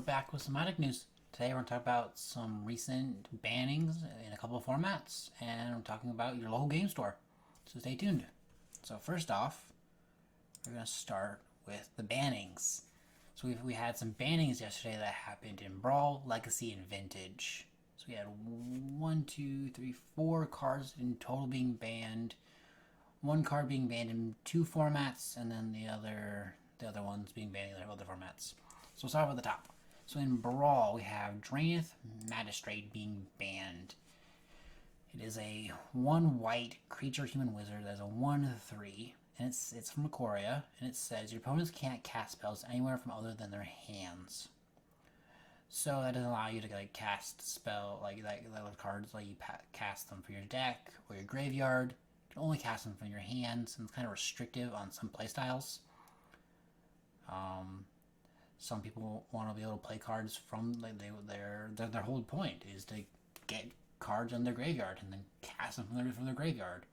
back with some Magic news. Today we're going to talk about some recent bannings in a couple of formats, and I'm talking about your local game store. So stay tuned. So first off, we're going to start with the bannings. So we had some bannings yesterday that happened in Brawl, Legacy, and Vintage. So we had 4 cards in total being banned. One card being banned in 2 formats, and then the other ones being banned in other formats. So we'll start with the top. So in Brawl, we have Draenith Magistrate being banned. It is a 1 white creature human wizard that is a 1/3, and it's from Ikoria, and it says your opponents can't cast spells anywhere from other than their hands. So that doesn't allow you to cast spell like cards like you cast them for your deck or your graveyard. You can only cast them from your hands, and it's kind of restrictive on some playstyles. Some people want to be able to play cards from their whole point is to get cards in their graveyard and then cast them from their graveyard,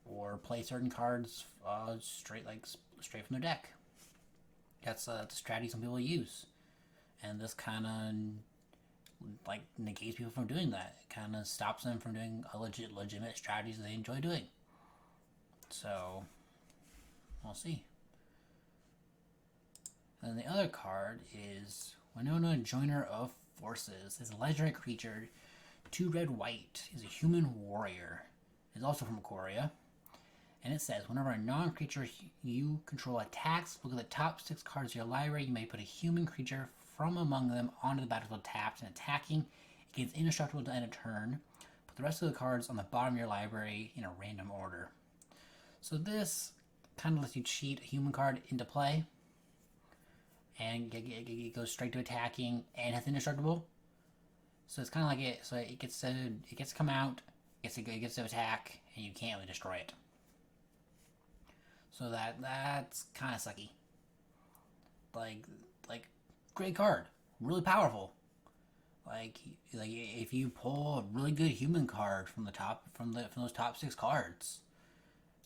or play certain cards straight from their deck. That's a strategy some people use, and this kind of negates people from doing that. It kind of stops them from doing a legitimate strategies they enjoy doing. So we'll see. And the other card is Winona, Joiner of Forces. It's a legendary creature, 2 red white. Is a human warrior. It's also from Ikoria. And it says, whenever a non-creature you control attacks, look at the top 6 cards of your library. You may put a human creature from among them onto the battlefield tapped and attacking. It gains indestructible to end a turn. Put the rest of the cards on the bottom of your library in a random order. So this kind of lets you cheat a human card into play, and it goes straight to attacking and has indestructible. So it's kind of like it. So it gets to come out, it gets to attack, and you can't really destroy it. So that's kind of sucky. Like great card, really powerful. Like if you pull a really good human card from those top 6 cards,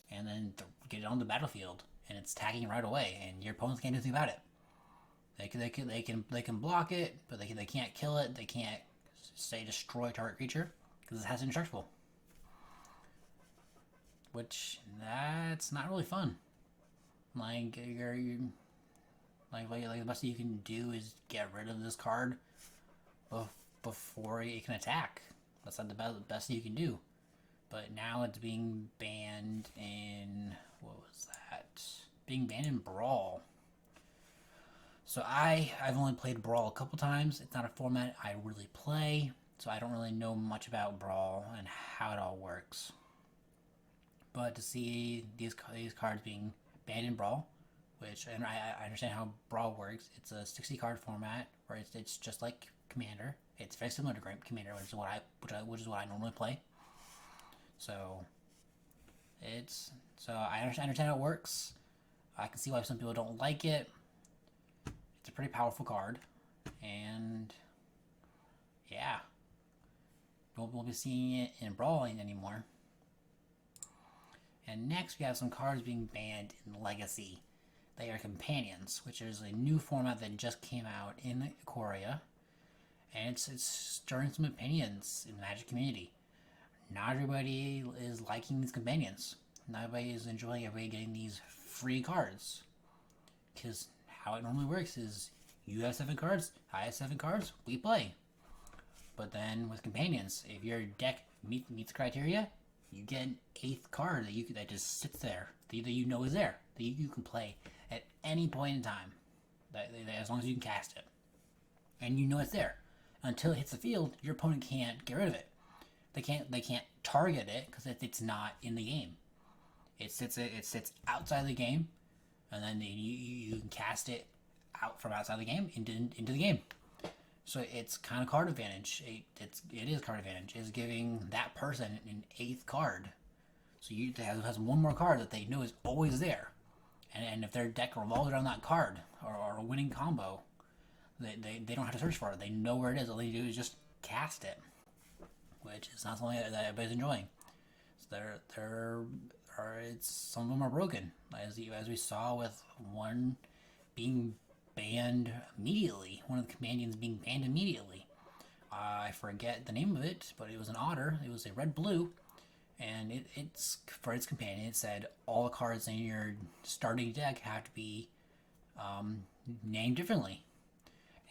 and then get it on the battlefield, and it's attacking right away, and your opponents can't do anything about it. They can block it, but they can't kill it. They can't say destroy target creature because it has indestructible. Which that's not really fun. The best you can do is get rid of this card before it can attack. That's not the best you can do. But now it's being banned in Being banned in Brawl. So I've only played Brawl a couple times. It's not a format I really play, so I don't really know much about Brawl and how it all works. But to see these cards being banned in Brawl, and I understand how Brawl works. It's a 60 card format where it's just like Commander. It's very similar to Commander, which is what I normally play. So I understand how it works. I can see why some people don't like it. It's a pretty powerful card, and yeah, won't be seeing it in Brawling anymore. And next we have some cards being banned in Legacy. They are Companions, which is a new format that just came out in Ikoria, and it's stirring some opinions in the Magic community. Not everybody is liking these Companions. Not everybody is enjoying getting these free cards, because how it normally works is you have 7 cards, I have 7 cards, we play. But then with Companions, if your deck meets criteria, you get an 8th card that just sits there, that you know is there, that you can play at any point in time, that as long as you can cast it, and you know it's there. Until it hits the field, your opponent can't get rid of it. They can't target it because it's not in the game. It sits outside the game, and then you can cast it out from outside the game into the game. So it's kind of card advantage. It is card advantage. It's giving that person an 8th card. So you has one more card that they know is always there. And if their deck revolves around that card or a winning combo, they don't have to search for it. They know where it is. All they do is just cast it, which is not something that everybody's enjoying. So some of them are broken, as we saw with one being banned immediately. One of the companions being banned immediately. I forget the name of it, but it was an otter. It was a red-blue, and it's for its companion. It said all the cards in your starting deck have to be named differently.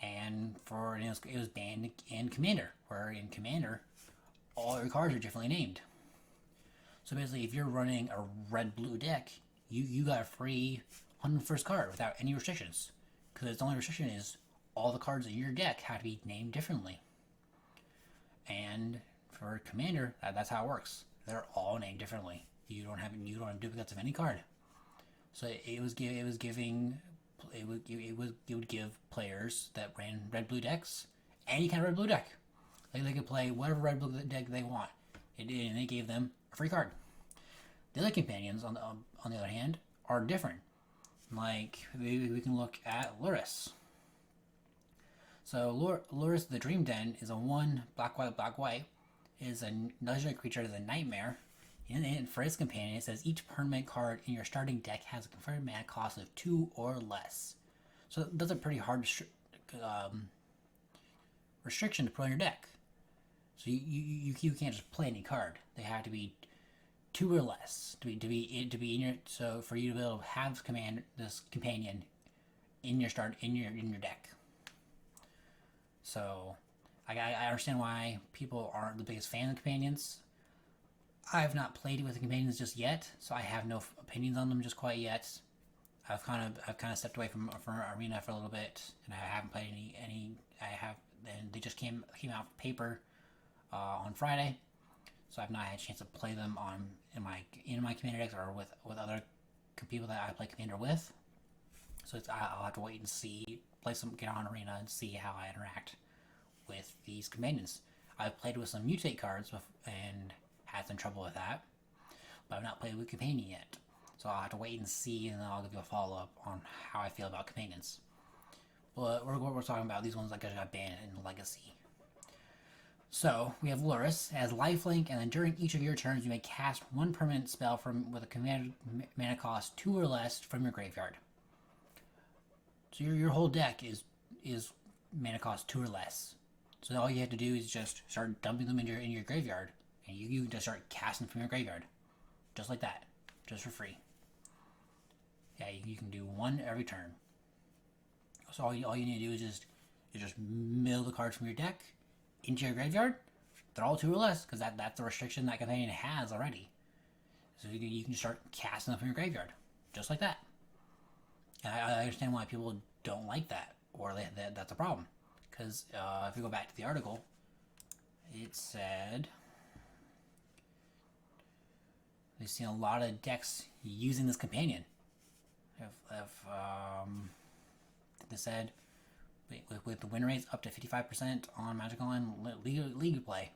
And it was banned in Commander, where in Commander, all your cards are differently named. So basically, if you're running a red-blue deck, you got a free 101st card without any restrictions. Because the only restriction is all the cards in your deck have to be named differently. And for Commander, that's how it works. They're all named differently. You don't have duplicates of any card. So it would give players that ran red-blue decks any kind of red-blue deck. Like they could play whatever red-blue deck they want. And they gave them a free card. The other companions, on the other hand, are different. Like, we can look at Lurrus. So Lurrus the Dream Den is a 1 black white. It is a legendary creature, it is a nightmare. And for its companion, it says each permanent card in your starting deck has a confirmed mana cost of 2 or less. So that's a pretty hard restriction to put on your deck. So you can't just play any card. They have to be 2 or less to be in your. So for you to be able to have this companion in your deck. So I understand why people aren't the biggest fan of companions. I have not played with the companions just yet, so I have no opinions on them just quite yet. I've kind of stepped away from Arena for a little bit, and I haven't played any. And they just came out for paper on Friday, so I've not had a chance to play them in my commander decks or with other people that I play commander with. So I'll have to wait and see, get on Arena and see how I interact with these companions. I've played with some mutate cards and had some trouble with that, but I've not played with companion yet. So I'll have to wait and see, and then I'll give you a follow-up on how I feel about companions. But we're talking about these ones that got banned in Legacy. So we have Lurrus as lifelink, and then during each of your turns, you may cast one permanent spell with a command mana cost 2 or less from your graveyard. So your whole deck is mana cost 2 or less. So all you have to do is just start dumping them in your graveyard, and you can just start casting from your graveyard, just like that, just for free. Yeah, you can do one every turn. So all you need to do is just mill the cards from your deck into your graveyard. They're all 2 or less, because that's the restriction that companion has already. So you can start casting them from your graveyard, just like that. And I understand why people don't like that, or that's a problem. Because if we go back to the article, it said they've seen a lot of decks using this companion. They said with the win rates up to 55% on Magic Online League play.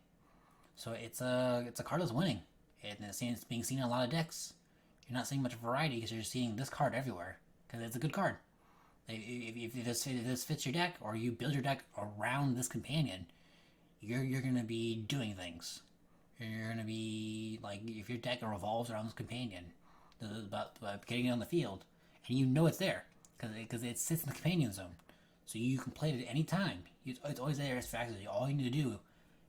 So it's a card that's winning, and it's being seen in a lot of decks. You're not seeing much variety because you're seeing this card everywhere because it's a good card. If this fits your deck, or you build your deck around this companion, you're gonna be doing things. You're gonna be like, if your deck revolves around this companion, about getting it on the field, and you know it's there because it sits in the companion zone, so you can play it at any time. It's always there. It's factually all you need to do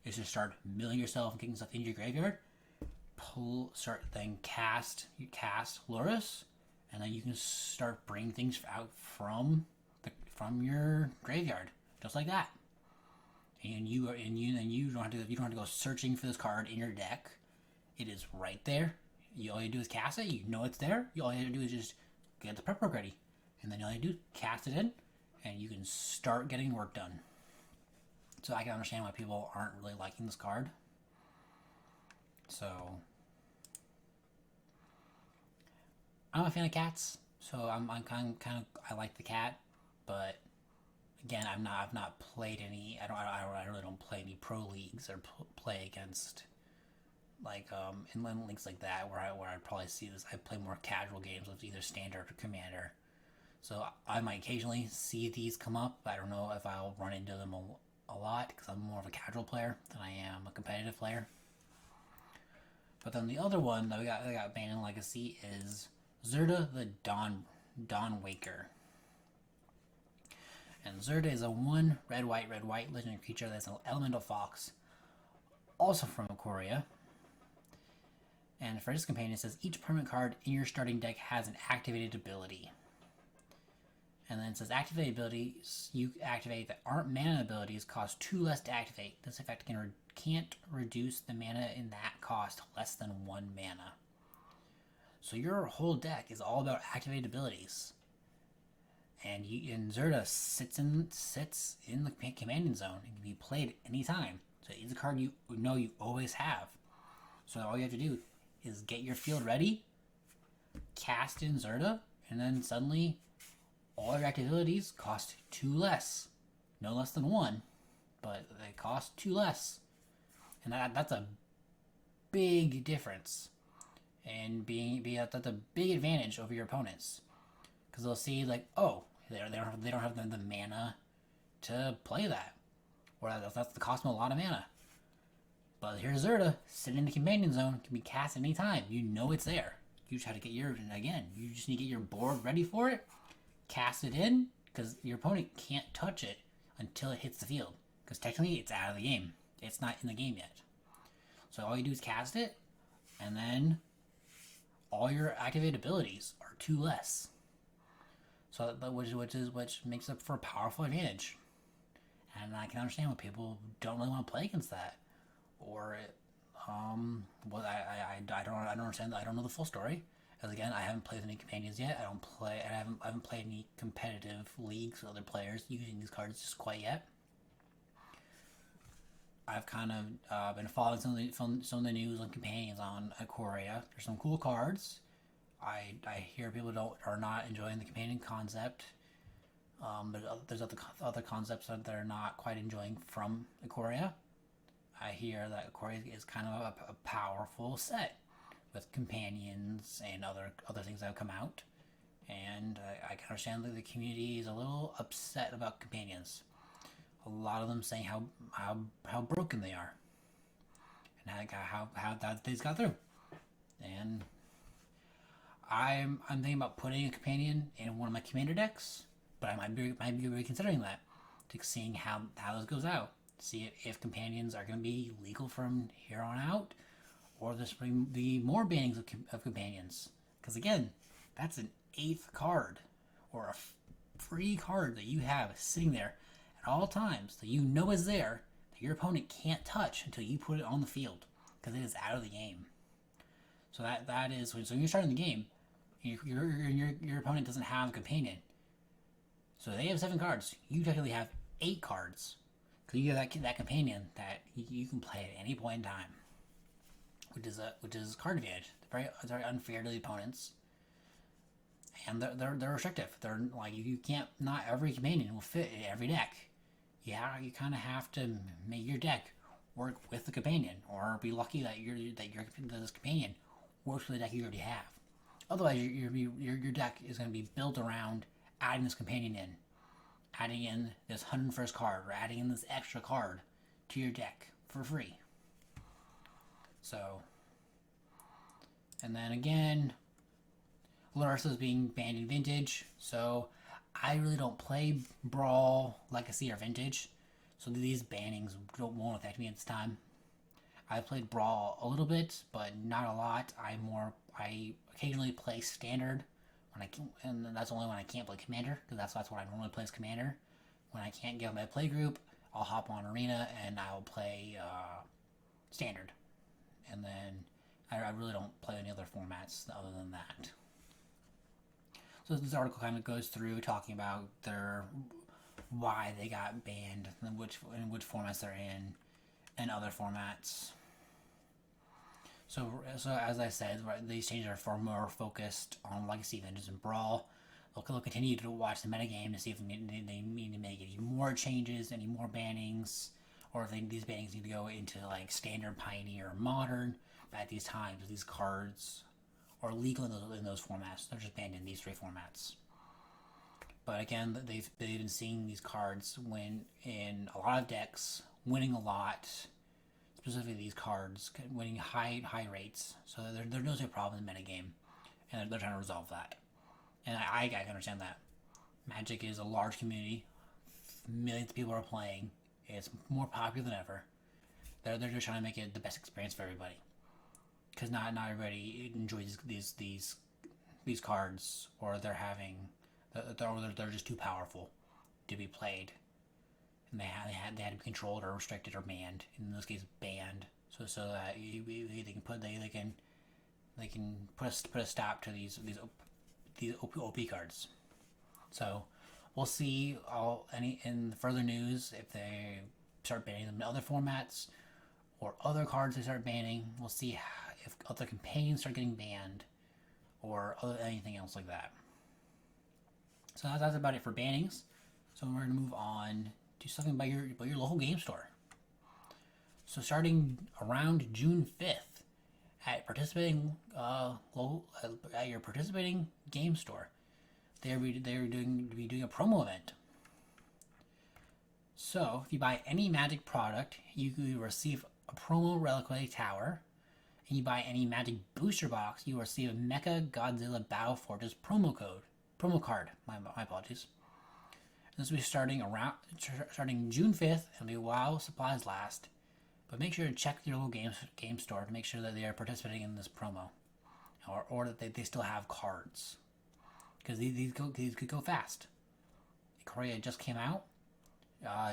is just start milling yourself and getting stuff into your graveyard. You cast Lurrus, and then you can start bringing things out from your graveyard, just like that. And you don't have to go searching for this card in your deck. It is right there. All you do is cast it. You know it's there. All you have to do is just get the prep work ready, and then all you do is cast it in, and you can start getting work done. So I can understand why people aren't really liking this card. So I'm a fan of cats, so I'm kind of I like the cat, but again, I've not played any. I really don't play any pro leagues or play against like inland leagues like that where I'd probably see this. I play more casual games with either standard or commander, so I might occasionally see these come up. But I don't know if I'll run into them a lot because I'm more of a casual player than I am a competitive player. But then the other one that got banned in Legacy is Zerda the Dawn Waker. And Zerda is a 1 red white legendary creature that's an elemental fox, also from Ikoria. And for his companion, it says each permanent card in your starting deck has an activated ability. And then it says activated abilities you activate that aren't mana abilities cost 2 less to activate. This effect can't reduce the mana in that cost less than 1 mana. So your whole deck is all about activated abilities. And Zerda sits in the commanding zone and can be played anytime. So it's a card you know you always have. So all you have to do is get your field ready, cast in Zerda, and then suddenly all your active abilities cost 2 less. No less than 1, but they cost 2 less. And that's a big difference. And that's a big advantage over your opponents. Because they'll see, like, oh, they don't have the mana to play that. Or that's the cost them a lot of mana. But here's Zerda, sitting in the companion zone, can be cast anytime. You know it's there. You just have to get you just need to get your board ready for it, cast it in, because your opponent can't touch it until it hits the field. Because technically it's out of the game. It's not in the game yet. So all you do is cast it, and then all your activated abilities are 2 less. So which makes it for a powerful advantage. And I can understand why people don't really want to play against that. Or I don't understand that. I don't know the full story. As again, I haven't played any companions yet. I haven't played any competitive leagues with other players using these cards just quite yet. I've kind of been following some of the news on companions on Ikoria. There's some cool cards. I hear people are not enjoying the companion concept. There's other concepts that they're not quite enjoying from Ikoria. I hear that Ikoria is kind of a powerful set with companions and other things that have come out, and I can understand that the community is a little upset about companions. A lot of them saying how broken they are, and how that things got through. And I'm thinking about putting a companion in one of my commander decks, but I might be reconsidering that, to seeing how this goes out. See if companions are going to be legal from here on out, or there's going to be more bannings of companions. Because again, that's an 8th card, or a free card that you have sitting there at all times that you know is there, that your opponent can't touch until you put it on the field, because it is out of the game. So that is, so when you're starting the game, your opponent doesn't have a companion. So they have 7 cards. You technically have 8 cards. Because you have that companion that you can play at any point in time, which is card advantage. It's very unfair to the opponents, and they're restrictive. They're like, you can't. Not every companion will fit in every deck. Yeah, you kind of have to make your deck work with the companion, or be lucky that this companion works with the deck you already have. Otherwise, your deck is going to be built around adding this companion in. Adding in this 101st card, or adding in this extra card to your deck for free. So, and then again, Larsa is being banned in Vintage, so I really don't play Brawl, Legacy, or Vintage, so these bannings won't affect me at this time. I played Brawl a little bit, but not a lot. I occasionally play Standard, and that's only when I can't play Commander, because that's what I normally play as Commander. When I can't get my play group, I'll hop on Arena and I'll play Standard. And then I really don't play any other formats other than that. So this article kind of goes through talking about why they got banned, and which formats they're in, and other formats. So as I said, these changes are far more focused on Legacy, Vintage, and Brawl. They'll continue to watch the metagame to see if they need to make any more changes, any more bannings, or if these bannings need to go into like Standard, Pioneer, or Modern. But at these times, these cards are legal in those formats. They're just banned in these 3 formats. But again, they've been seeing these cards win in a lot of decks, winning a lot. Specifically, these cards winning high rates, so there's no problem in the metagame, and they're trying to resolve that. And I can understand that. Magic is a large community, millions of people are playing. It's more popular than ever. They're just trying to make it the best experience for everybody. Because not everybody enjoys these cards, or they're just too powerful to be played, and they had to be controlled or restricted or banned. In this case, banned, so that they can put a stop to these OP cards. So we'll see in further news if they start banning them in other formats or other cards they start banning. We'll see if other companions start getting banned or anything else like that. So that's about it for bannings. So we're going to move on to something about your local game store. So starting around June 5th at your participating game store, they're doing a promo event. So if you buy any Magic product, you will receive a promo Reliquary Tower. And you buy any Magic booster box, you will receive a Mecha Godzilla Battle Fortress promo card. My apologies. This will be starting June 5th, and be while supplies last. But make sure to check your local game store to make sure that they are participating in this promo, or that they still have cards, because these could go fast. Korea just came out.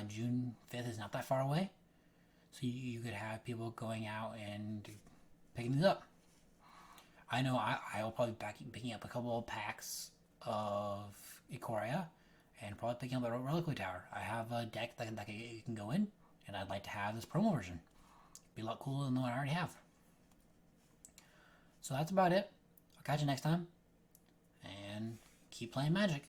June 5th is not that far away, so you could have people going out and picking these up. I know I will probably be picking up a couple of packs of Ikoria and probably picking up a Reliquary Tower. I have a deck that can go in, and I'd like to have this promo version. Be a lot cooler than the one I already have. So that's about it. I'll catch you next time, and keep playing Magic.